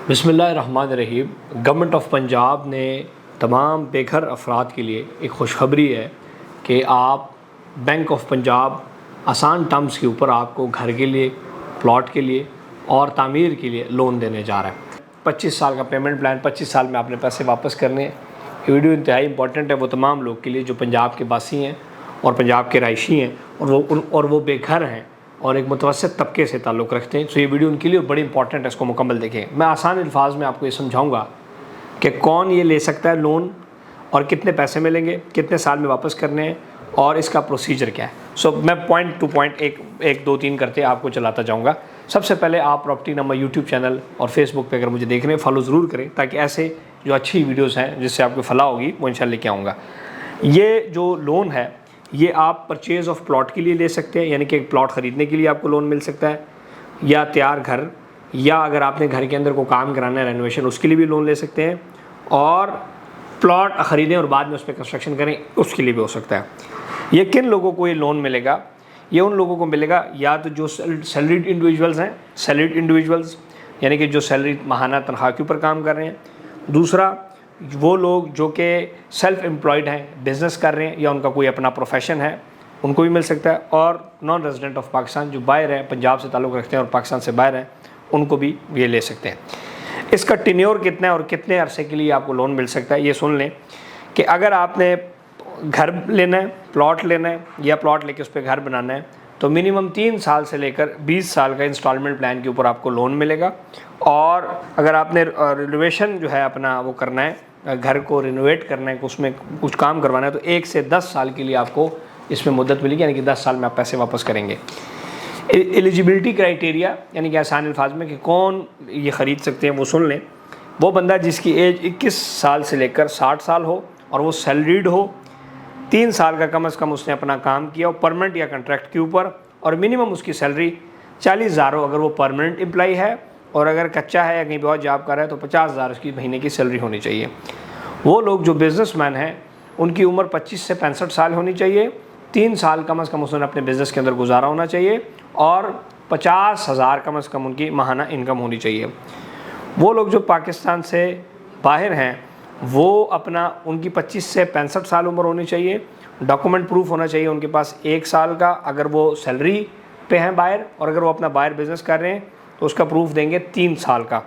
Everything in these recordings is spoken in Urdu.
بسم اللہ الرحمن الرحیم۔ گورنمنٹ آف پنجاب نے تمام بے گھر افراد کے لیے ایک خوشخبری ہے کہ آپ بینک آف پنجاب آسان ٹرمز کے اوپر آپ کو گھر کے لیے، پلاٹ کے لیے اور تعمیر کے لیے لون دینے جا رہا ہے۔ 25 سال کا پیمنٹ پلان، 25 سال میں آپ نے پیسے واپس کرنے ہیں۔ یہ ویڈیو انتہائی امپورٹنٹ ہے وہ تمام لوگ کے لیے جو پنجاب کے باسی ہیں اور پنجاب کے رہائشی ہیں اور وہ بے گھر ہیں اور ایک متوسط طبقے سے تعلق رکھتے ہیں۔ تو یہ ویڈیو ان کے لیے بڑی امپورٹنٹ ہے، اس کو مکمل دیکھیں۔ میں آسان الفاظ میں آپ کو یہ سمجھاؤں گا کہ کون یہ لے سکتا ہے لون اور کتنے پیسے ملیں گے، کتنے سال میں واپس کرنے ہیں اور اس کا پروسیجر کیا ہے۔ میں پوائنٹ ٹو پوائنٹ ایک دو تین کرتے آپ کو چلاتا جاؤں گا۔ سب سے پہلے آپ پراپرٹی نمبر یوٹیوب چینل اور فیس بک پہ اگر مجھے دیکھ رہے ہیں فالو ضرور کریں، تاکہ ایسے جو اچھی ویڈیوز ہیں جس سے آپ کو فلاح ہوگی وہ انشاءاللہ لے کے آؤں گا۔ یہ جو لون ہے یہ آپ پرچیز آف پلاٹ کے لیے لے سکتے ہیں، یعنی کہ ایک پلاٹ خریدنے کے لیے آپ کو لون مل سکتا ہے، یا تیار گھر، یا اگر آپ نے گھر کے اندر کو کام کرانا ہے رینوویشن اس کے لیے بھی لون لے سکتے ہیں، اور پلاٹ خریدیں اور بعد میں اس پہ کنسٹرکشن کریں اس کے لیے بھی ہو سکتا ہے۔ یہ کن لوگوں کو یہ لون ملے گا؟ یہ ان لوگوں کو ملے گا یا تو جو سیلریڈ انڈیویجولز ہیں، سیلریڈ انڈیویجولز یعنی کہ جو سیلری ماہانہ تنخواہ کے اوپر کام کر رہے ہیں۔ دوسرا وہ لوگ جو کہ سیلف امپلائڈ ہیں، بزنس کر رہے ہیں یا ان کا کوئی اپنا پروفیشن ہے، ان کو بھی مل سکتا ہے۔ اور نان ریزیڈنٹ آف پاکستان جو باہر ہیں، پنجاب سے تعلق رکھتے ہیں اور پاکستان سے باہر ہیں، ان کو بھی یہ لے سکتے ہیں۔ اس کا ٹینیور کتنا ہے اور کتنے عرصے کے لیے آپ کو لون مل سکتا ہے یہ سن لیں کہ اگر آپ نے گھر لینا ہے، پلاٹ لینا ہے یا پلاٹ لے کے اس پہ گھر بنانا ہے تو منیمم 3 سال سے لے کر 20 سال کا انسٹالمنٹ پلان کے اوپر آپ کو لون ملے گا۔ اور اگر آپ نے رینوویشن جو ہے اپنا وہ کرنا ہے، گھر کو رینوویٹ کرنا ہے، اس میں کچھ کام کروانا ہے، تو 1 سے 10 سال کے لیے آپ کو اس میں مدت ملے گی، یعنی کہ 10 سال میں آپ پیسے واپس کریں گے۔ ایلیجیبلٹی کرائیٹیریا یعنی کہ آسان الفاظ میں کہ کون یہ خرید سکتے ہیں وہ سن لیں۔ وہ بندہ جس کی ایج 21 سال سے لے کر 60 سال ہو اور وہ سیلریڈ ہو، 3 سال کا کم از کم اس نے اپنا کام کیا ہو پرمنٹ یا کنٹریکٹ کے اوپر، اور منیمم اس کی سیلری 40,000 ہو اگر وہ پرمنٹ امپلائی ہے، اور اگر کچا ہے یا کہیں پہ اور جاب کر رہا ہے تو 50,000 اس کی مہینے کی سیلری ہونی چاہیے۔ وہ لوگ جو بزنس مین ہیں ان کی عمر 25 سے 65 سال ہونی چاہیے، 3 سال کم از کم اس نے اپنے بزنس کے اندر گزارا ہونا چاہیے، اور 50,000 کم از کم ان کی ماہانہ انکم ہونی چاہیے۔ وہ لوگ جو پاکستان سے باہر ہیں وہ اپنا ان کی 25 سے 65 سال عمر ہونی چاہیے، ڈاکومنٹ پروف ہونا چاہیے ان کے پاس 1 سال کا اگر وہ سیلری پہ ہیں باہر، اور اگر وہ اپنا باہر بزنس کر رہے ہیں تو اس کا پروف دیں گے 3 سال کا۔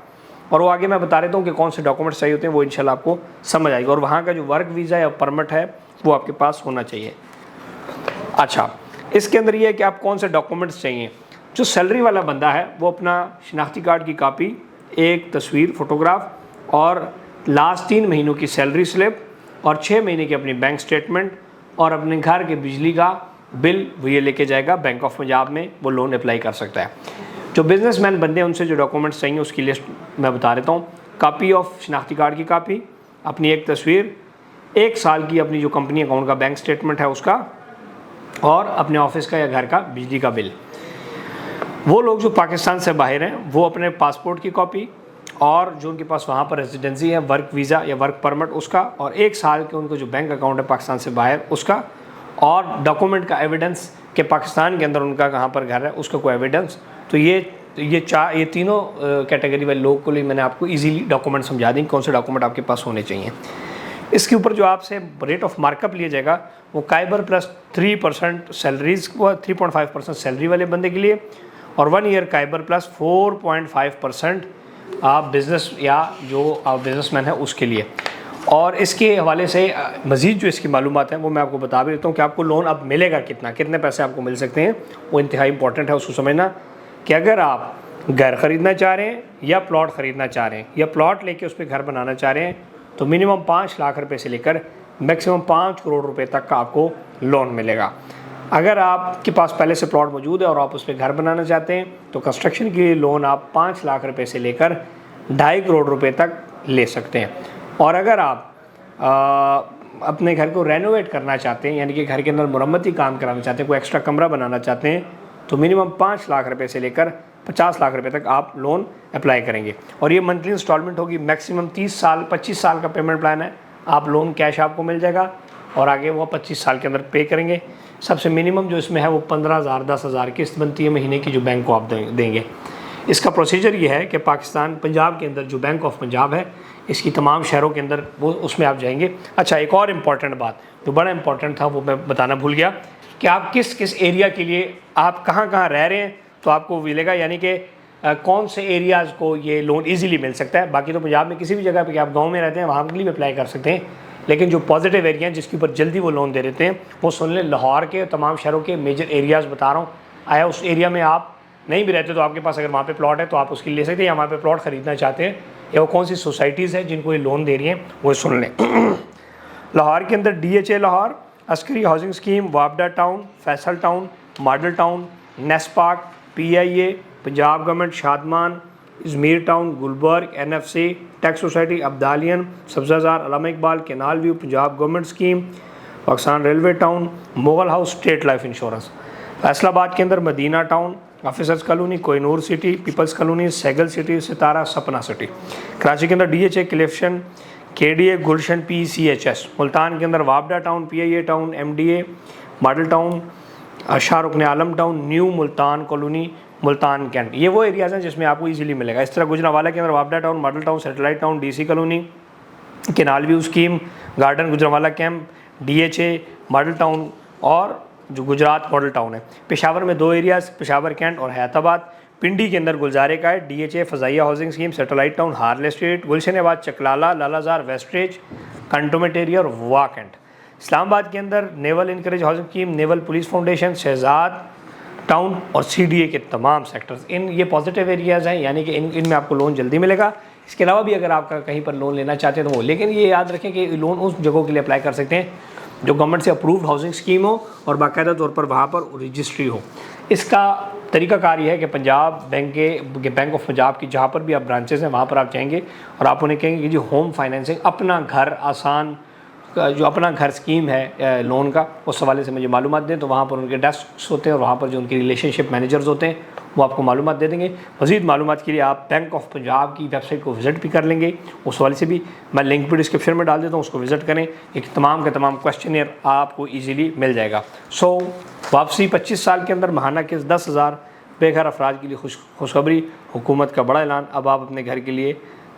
اور وہ آگے میں بتا دیتا ہوں کہ کون سے ڈاکومنٹس چاہیے ہوتے ہیں، وہ انشاءاللہ آپ کو سمجھ آئے گا، اور وہاں کا جو ورک ویزا یا پرمٹ ہے وہ آپ کے پاس ہونا چاہیے۔ اچھا، اس کے اندر یہ ہے کہ آپ کون سے ڈاکومنٹس چاہیے۔ جو سیلری والا بندہ ہے وہ اپنا شناختی کارڈ کی کاپی، ایک تصویر فوٹوگراف، اور لاسٹ 3 مہینوں کی سیلری سلپ، اور 6 مہینے کی اپنی بینک سٹیٹمنٹ، اور اپنے گھر کے بجلی کا بل وہ یہ لے کے جائے گا بینک آف پنجاب میں، وہ لون اپلائی کر سکتا ہے۔ جو بزنس مین بندے ہیں ان سے جو ڈاکومنٹس چاہیے اس کی لسٹ میں بتا دیتا ہوں۔ کاپی آف شناختی کارڈ کی کاپی، اپنی ایک تصویر، 1 سال کی اپنی جو کمپنی اکاؤنٹ کا بینک سٹیٹمنٹ ہے اس کا، اور اپنے آفس کا یا گھر کا بجلی کا بل۔ وہ لوگ جو پاکستان سے باہر ہیں وہ اپنے پاسپورٹ کی کاپی، اور جو ان کے پاس وہاں پر ریزیڈنسی ہے، ورک ویزا یا ورک پرمٹ اس کا، اور 1 سال کے ان کو جو بینک اکاؤنٹ ہے پاکستان سے باہر اس کا، اور ڈاکومنٹ کا ایویڈنس کہ پاکستان کے اندر ان کا کہاں پر گھر ہے اس کا کوئی ایویڈنس۔ تو یہ تینوں کیٹیگری والے لوگ کو لیے میں نے آپ کو ایزیلی ڈاکومنٹ سمجھا دیں کون سے ڈاکومنٹ آپ کے پاس ہونے چاہیے۔ اس کے اوپر جو آپ سے ریٹ آف مارک اپ لیا جائے گا وہ کائبر پلس 3% سیلریز کو 3.5% سیلری والے بندے کے لیے، اور 1 ایئر کائبر پلس 4.5% آپ بزنس یا جو آپ بزنس مین ہے اس کے لیے۔ اور اس کے حوالے سے مزید جو اس کی معلومات ہیں وہ میں آپ کو بتا بھی دیتا ہوں کہ آپ کو لون اب ملے گا کتنا، کتنے پیسے آپ کو مل سکتے ہیں، وہ انتہائی امپورٹنٹ ہے اس کو سمجھنا کہ اگر آپ گھر خریدنا چاہ رہے ہیں یا پلاٹ خریدنا چاہ رہے ہیں یا پلاٹ لے کے اس پہ گھر بنانا چاہ رہے ہیں تو منیمم 5 لاکھ روپے سے لے کر میکسیمم 5 کروڑ روپے تک کا آپ کو لون ملے گا۔ اگر آپ کے پاس پہلے سے پلاٹ موجود ہے اور آپ اس پہ گھر بنانا چاہتے ہیں تو کنسٹرکشن کے لیے لون آپ 5 لاکھ روپے سے لے کر 2.5 کروڑ روپے تک لے سکتے ہیں۔ اور اگر آپ اپنے گھر کو رینوویٹ کرنا چاہتے ہیں یعنی کہ گھر کے اندر مرمتی کام کرانا چاہتے ہیں، کوئی ایکسٹرا کمرہ بنانا چاہتے ہیں، تو منیمم 5 لاکھ روپے سے لے کر 50 لاکھ روپے تک آپ لون اپلائی کریں گے، اور یہ منتھلی انسٹالمنٹ ہوگی، میکسیمم 25 سال کا پیمنٹ پلان ہے۔ آپ لون کیش آپ کو مل جائے گا اور آگے وہ 25 سال کے اندر پے کریں گے۔ سب سے منیمم جو اس میں ہے وہ 15,000 10,000 قسط بنتی ہے مہینے کی جو بینک کو آپ دیں گے۔ اس کا پروسیجر یہ ہے کہ پاکستان پنجاب کے اندر جو بینک آف پنجاب ہے اس کی تمام شہروں کے اندر وہ اس میں آپ جائیں گے. اچھا ایک اور امپورٹنٹ بات جو بڑا امپورٹنٹ تھا وہ میں بتانا بھول گیا کہ آپ کس کس ایریا کے لیے آپ کہاں کہاں رہ رہے ہیں تو آپ کو ملے گا, یعنی کہ کون سے ایریاز کو یہ لون ایزیلی مل سکتا ہے. باقی تو پنجاب میں کسی بھی جگہ پہ کہ آپ گاؤں میں رہتے ہیں وہاں کے لیے بھی اپلائی کر سکتے ہیں, لیکن جو پازیٹیو ایریا ہیں جس کے اوپر جلدی وہ لون دے دیتے ہیں وہ سن لیں. لاہور کے تمام شہروں کے میجر ایریاز بتا رہا ہوں, آیا اس ایریا میں آپ نہیں بھی رہتے تو آپ کے پاس اگر وہاں پہ پلاٹ ہے تو آپ اس کے لے سکتے ہیں, یا وہاں پہ پلاٹ خریدنا چاہتے ہیں یا وہ کون سی سوسائٹیز ہیں جن کو یہ لون دے رہی ہیں وہ سن لیں. لاہور کے اندر DHA Lahore, Askari housing scheme, وابڈا town, Faisal town, model town, نیس park, PIA, Punjab government, Shadman, Izmir town, Gulberg, NFC, tax society, عبدالین, Sabza Zar, Allama Iqbal, canal view, Punjab government scheme, Pakistan railway town, Mughal house, state life insurance. Faisalabad کے اندر Madina town, officers colony, Koh Noor city, peoples colony, سیگل سٹی, ستارہ, سپنا سٹی. کراچی کے اندر DHA کلیفشن, KDA, گلشن, PCHS. ملتان کے اندر وابڈا town, PIA town, MDA, model town, Shah Rukn Alam town, new Multan colony, Multan cantt. یہ وہ ایریاز ہیں جس میں آپ کو ایزیلی ملے گا. اس طرح گجرانوالہ کے اندر وابڈا town, model town, satellite town, DC colony, canal view scheme, garden Gujranwala camp, DHA, model town اور جو گجرات ماڈل ٹاؤن ہے. پشاور میں 2 ایریاز, پشاور کینٹ اور حیات آباد. پنڈی کے اندر گلزارے کا ہے, DHA, Fazaia housing scheme, satellite town, Harley street. Gulshanabad, Chaklala, لالازار, ویسٹریج, کنٹومنٹ area اور وا کینٹ. اسلام آباد کے اندر نیول انکریج ہاؤسنگ اسکیم, نیول پولیس فاؤنڈیشن, شہزاد ٹاؤن اور CDA کے تمام سیکٹرز. یہ پازیٹیو ایریاز ہیں, یعنی کہ ان میں آپ کو لون جلدی ملے گا. اس کے علاوہ بھی اگر آپ کا کہیں پر لون لینا چاہتے ہیں تو وہ, لیکن یہ یاد رکھیں کہ لون اس جگہوں کے لیے اپلائی کر سکتے ہیں جو گورنمنٹ سے اپرووڈ ہاؤسنگ اسکیم ہو اور باقاعدہ طور پر وہاں پر رجسٹری ہو. اس کا طریقہ کار یہ ہے کہ پنجاب بینک آف پنجاب کی جہاں پر بھی آپ برانچز ہیں وہاں پر آپ جائیں گے اور آپ انہیں کہیں گے کہ جی ہوم فائنینسنگ, اپنا گھر آسان, جو اپنا گھر اسکیم ہے لون کا, اس حوالے سے مجھے معلومات دیں. تو وہاں پر ان کے ڈیسکس ہوتے ہیں اور وہاں پر جو ان کے ریلیشن شپ مینیجرز ہوتے ہیں وہ آپ کو معلومات دے دیں گے. مزید معلومات کے لیے آپ بینک آف پنجاب کی ویب سائٹ کو وزٹ بھی کر لیں گے. اس حوالے سے بھی میں لنک بھی ڈسکرپشن میں ڈال دیتا ہوں, اس کو وزٹ کریں. ایک تمام کا تمام کویسچنئر آپ کو ایزیلی مل جائے گا. واپسی 25 سال کے اندر ماہانہ کے 10,000 بے گھر افراد کے لیے خوشخبری, حکومت کا بڑا اعلان. اب آپ اپنے گھر کے لیے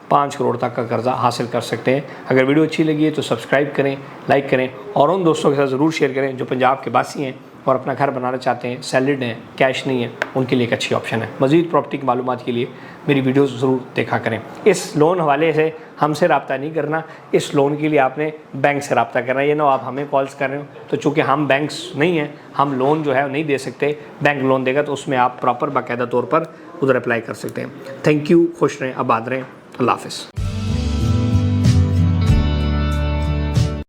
5 کروڑ تک کا قرضہ حاصل کر سکتے ہیں. اگر ویڈیو اچھی لگی ہے تو سبسکرائب کریں, لائک کریں اور ان دوستوں کے ساتھ ضرور شیئر کریں جو پنجاب کے باسی ہیں اور اپنا گھر بنانا چاہتے ہیں, سیلڈ ہیں, کیش نہیں ہے, ان کے لیے ایک اچھی آپشن ہے. مزید پراپرٹی کی معلومات کے لیے میری ویڈیوز ضرور دیکھا کریں. اس لون حوالے سے ہم سے رابطہ نہیں کرنا, اس لون کے لیے آپ نے بینک سے رابطہ کرنا. یہ نہ آپ ہمیں کالز کر رہے ہو تو چونکہ ہم بینکس نہیں ہیں, ہم لون جو ہے نہیں دے سکتے. بینک لون دے گا تو اس میں آپ پراپر باقاعدہ طور پر ادھر اپلائی کر سکتے ہیں. تھینک یو, خوش رہیں, آباد رہیں, اللہ حافظ.